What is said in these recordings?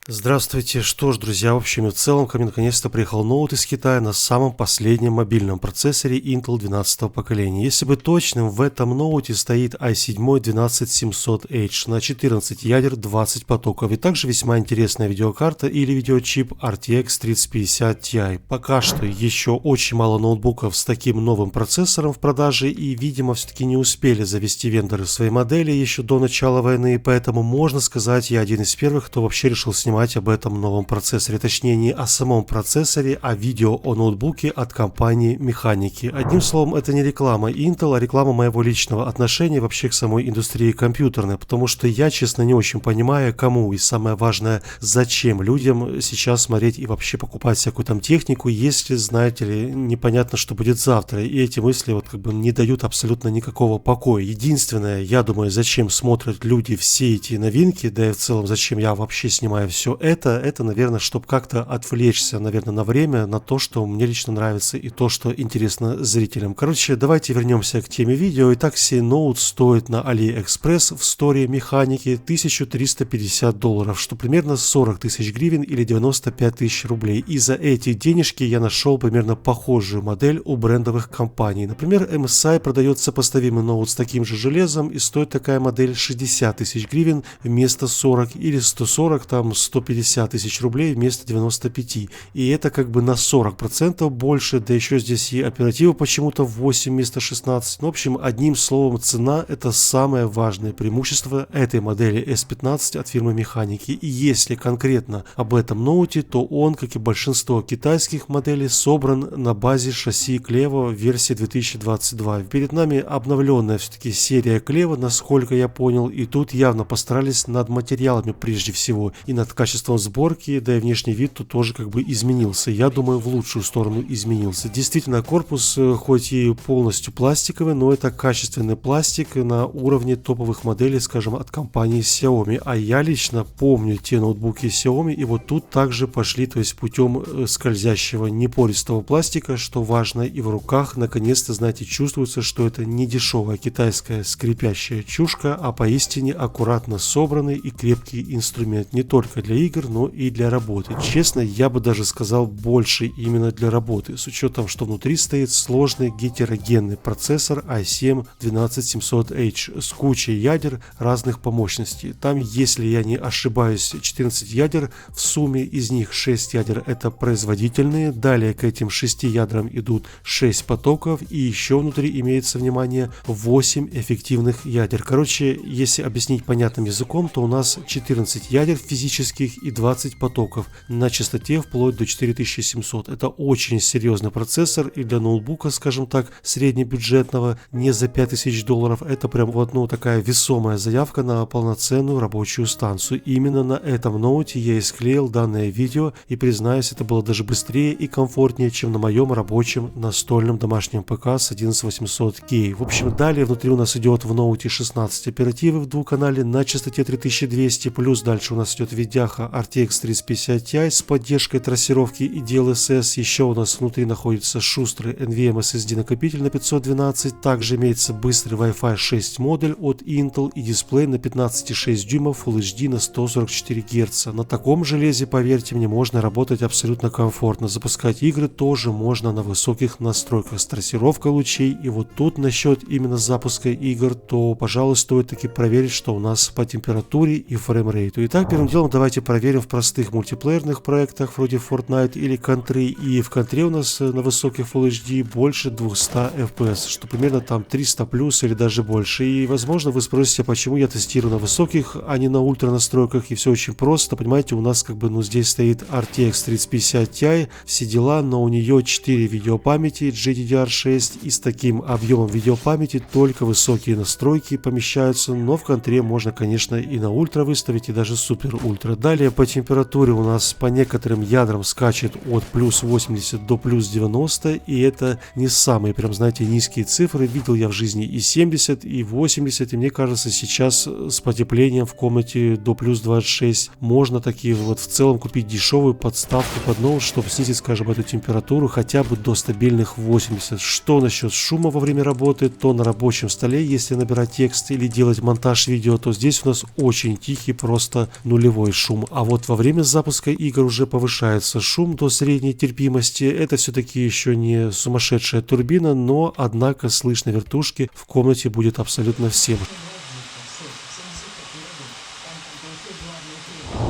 Здравствуйте. Что ж, друзья, в общем и в целом ко мне наконец-то приехал ноут из Китая на самом последнем мобильном процессоре Intel 12 поколения. Если быть точным, в этом ноуте стоит i7 12700H на 14 ядер, 20 потоков и также весьма интересная видеокарта или видеочип RTX 3050 Ti. Пока что еще очень мало ноутбуков с таким новым процессором в продаже и, видимо, все-таки не успели завести вендоры свои модели еще до начала войны, поэтому можно сказать, я один из первых, кто вообще решил снимать об этом новом процессоре, точнее не о самом процессоре, а видео о ноутбуке от компании Mechanic. Одним словом, это не реклама Intel, а реклама моего личного отношения вообще к самой индустрии компьютерной, потому что я, честно, не очень понимаю, кому и самое важное, зачем людям сейчас смотреть и вообще покупать всякую там технику, если, знаете ли, непонятно, что будет завтра, и эти мысли вот как бы не дают абсолютно никакого покоя. Единственное, я думаю, зачем смотрят люди все эти новинки, да и в целом, зачем я вообще снимаю все это, наверное, чтобы как-то отвлечься, наверное, на время, на то, что мне лично нравится и то, что интересно зрителям. Короче, давайте вернемся к теме видео. Итак, сей ноут стоит на AliExpress в сторе Mechanic $1350, что примерно 40 тысяч гривен или 95 тысяч рублей. И за эти денежки я нашел примерно похожую модель у брендовых компаний. Например, MSI продает сопоставимый ноут с таким же железом, и стоит такая модель 60 тысяч гривен вместо 40 или 140, там 150 тысяч рублей вместо 95. И это как бы на 40% больше, да еще здесь и оператива почему-то 8 вместо 16. Ну, в общем, одним словом, цена — это самое важное преимущество этой модели S15 от фирмы Mechanic. И если конкретно об этом ноуте, то он, как и большинство китайских моделей, собран на базе шасси Clevo версии 2022. Перед нами обновленная все-таки серия Clevo, насколько я понял, и тут явно постарались над материалами прежде всего и над качеством сборки, да и внешний вид тут тоже как бы изменился. Я думаю, в лучшую сторону изменился. Действительно, корпус хоть и полностью пластиковый, но это качественный пластик на уровне топовых моделей, скажем, от компании Xiaomi. А я лично помню те ноутбуки Xiaomi, и вот тут также пошли, то есть путем скользящего непористого пластика, что важно, и в руках наконец-то, знаете, чувствуется, что это не дешевая китайская скрипящая чушка, а поистине аккуратно собранный и крепкий инструмент не только для игр, но и для работы. Честно, я бы даже сказал, больше именно для работы, с учетом, что внутри стоит сложный гетерогенный процессор i7 12700H с кучей ядер разных по мощности. Там, если я не ошибаюсь, 14 ядер в сумме, из них 6 ядер это производительные, далее к этим 6 ядрам идут 6 потоков, и еще внутри имеется, внимание, 8 эффективных ядер. Короче, если объяснить понятным языком, то у нас 14 ядер физических и 20 потоков на частоте вплоть до 4700. Это очень серьезный процессор, и для ноутбука, скажем так, среднебюджетного, не за $5000, это прям вот, ну, такая весомая заявка на полноценную рабочую станцию. Именно на этом ноуте я и склеил данное видео, и признаюсь, это было даже быстрее и комфортнее, чем на моем рабочем настольном домашнем ПК с 11800K. В общем, далее внутри у нас идет в ноуте 16 оперативы в двухканале на частоте 3200, плюс дальше у нас идет видяха RTX 3050 Ti с поддержкой трассировки и DLSS. Еще у нас внутри находится шустрый NVMe SSD накопитель на 512. Также имеется быстрый Wi-Fi 6 модуль от Intel и дисплей на 15,6 дюймов Full HD на 144 Гц. На таком железе, поверьте мне, можно работать абсолютно комфортно. Запускать игры тоже можно на высоких настройках с трассировкой лучей. И вот тут насчет именно запуска игр, то, пожалуй, стоит таки проверить, что у нас по температуре и фреймрейту. Итак, первым делом давайте проверим в простых мультиплеерных проектах вроде Fortnite или Country. И в Country у нас на высоких Full HD больше 200 FPS, что примерно там 300 плюс или даже больше. И, возможно, вы спросите, почему я тестирую на высоких, а не на ультра настройках. И все очень просто. Понимаете, у нас как бы, ну, здесь стоит RTX 3050 Ti, все дела, но у нее 4 видеопамяти GDDR6, и с таким объемом видеопамяти только высокие настройки помещаются, но в Country можно, конечно, и на ультра выставить, и даже супер ультра. Далее по температуре у нас по некоторым ядрам скачет от плюс 80 до плюс 90, и это не самые прям, знаете, низкие цифры. Видел я в жизни и 70, и 80, и мне кажется, сейчас с потеплением в комнате до плюс 26 можно такие вот в целом купить дешевую подставку под ноут, чтобы снизить, скажем, эту температуру хотя бы до стабильных 80. Что насчет шума во время работы, то на рабочем столе, если набирать текст или делать монтаж видео, то здесь у нас очень тихий, просто нулевой шум. шум, а вот во время запуска игр уже повышается шум до средней терпимости. Это все-таки еще не сумасшедшая турбина, но однако слышно вертушки в комнате будет абсолютно всем.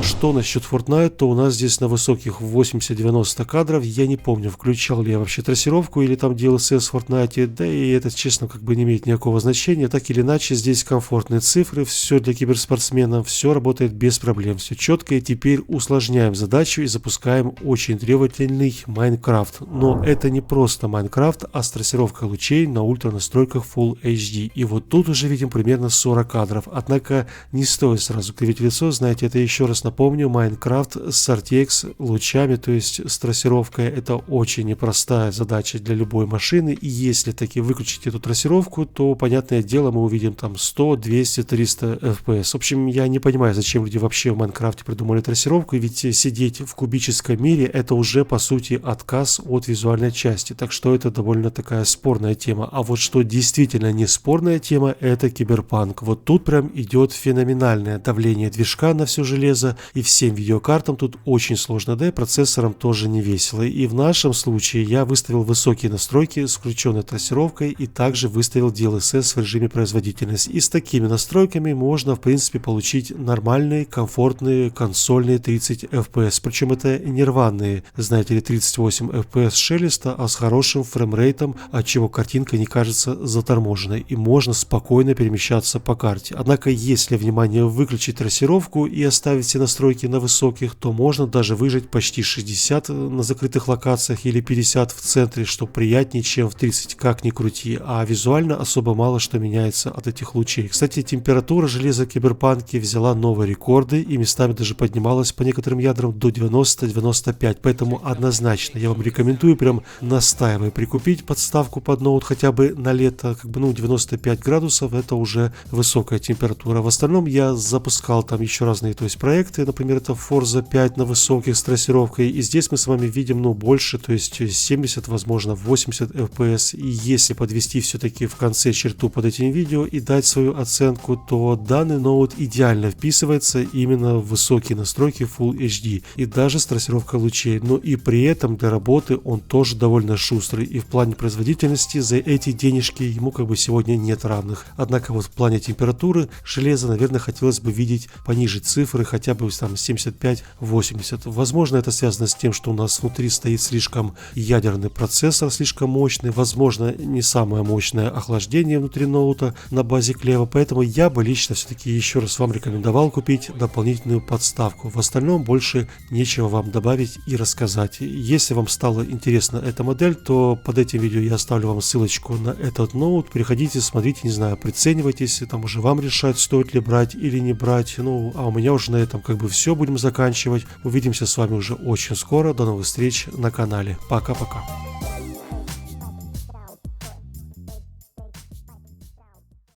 Что насчет Fortnite, то у нас здесь на высоких 80-90 кадров. Я не помню, включал ли я вообще трассировку или там DLSS в Fortnite, да и это, честно, как бы не имеет никакого значения. Так или иначе, здесь комфортные цифры, все для киберспортсмена, все работает без проблем, все четко. И теперь усложняем задачу и запускаем очень требовательный Minecraft. Но это не просто Minecraft, а с трассировкой лучей на ультра настройках Full HD. И вот тут уже видим примерно 40 кадров. Однако не стоит сразу кривить лицо, знаете, это еще раз напомню, Minecraft с RTX лучами, то есть с трассировкой, это очень непростая задача для любой машины, и если таки выключить эту трассировку, то, понятное дело, мы увидим там 100, 200, 300 FPS. В общем, я не понимаю, зачем люди вообще в Майнкрафте придумали трассировку, ведь сидеть в кубическом мире это уже, по сути, отказ от визуальной части, так что это довольно такая спорная тема. А вот что действительно не спорная тема, это Киберпанк. Вот тут прям идет феноменальное давление движка на все железо, и всем видеокартам тут очень сложно, да и процессорам тоже не весело. И в нашем случае я выставил высокие настройки с включенной трассировкой и также выставил DLSS в режиме производительности. И с такими настройками можно, в принципе, получить нормальные, комфортные консольные 30 FPS. Причем это не рваные, знаете ли, 38 FPS шелеста, а с хорошим фреймрейтом, отчего картинка не кажется заторможенной и можно спокойно перемещаться по карте. Однако, если, внимание, выключить трассировку и оставить все настройки на высоких, то можно даже выжать почти 60 на закрытых локациях или 50 в центре, что приятнее, чем в 30, как ни крути, а визуально особо мало что меняется от этих лучей. Кстати, температура железа в Киберпанке взяла новые рекорды и местами даже поднималась по некоторым ядрам до 90-95, поэтому однозначно я вам рекомендую, прям настаиваю, прикупить подставку под ноут хотя бы на лето, как бы, 95 градусов, это уже высокая температура. В остальном я запускал там еще разные, то есть проекты, например, это Forza 5 на высоких с трассировкой, и здесь мы с вами видим, больше, то есть 70, возможно 80 FPS, и если подвести все-таки в конце черту под этим видео и дать свою оценку, то данный ноут идеально вписывается именно в высокие настройки Full HD, и даже с трассировкой лучей, но и при этом для работы он тоже довольно шустрый, и в плане производительности за эти денежки ему как бы сегодня нет равных. Однако вот в плане температуры железа, наверное, хотелось бы видеть пониже цифры, хотя бы там 75-80. Возможно, это связано с тем, что у нас внутри стоит слишком ядерный процессор, слишком мощный, возможно, не самое мощное охлаждение внутри ноута на базе Клева, поэтому я бы лично все-таки еще раз вам рекомендовал купить дополнительную подставку. В остальном больше нечего вам добавить и рассказать. Если вам стала интересна эта модель, то под этим видео я оставлю вам ссылочку на этот ноут, переходите, смотрите, не знаю, приценивайтесь, там уже вам решать, стоит ли брать или не брать. А у меня уже на этом как бы все, будем заканчивать. Увидимся с вами уже очень скоро. До новых встреч на канале. Пока-пока.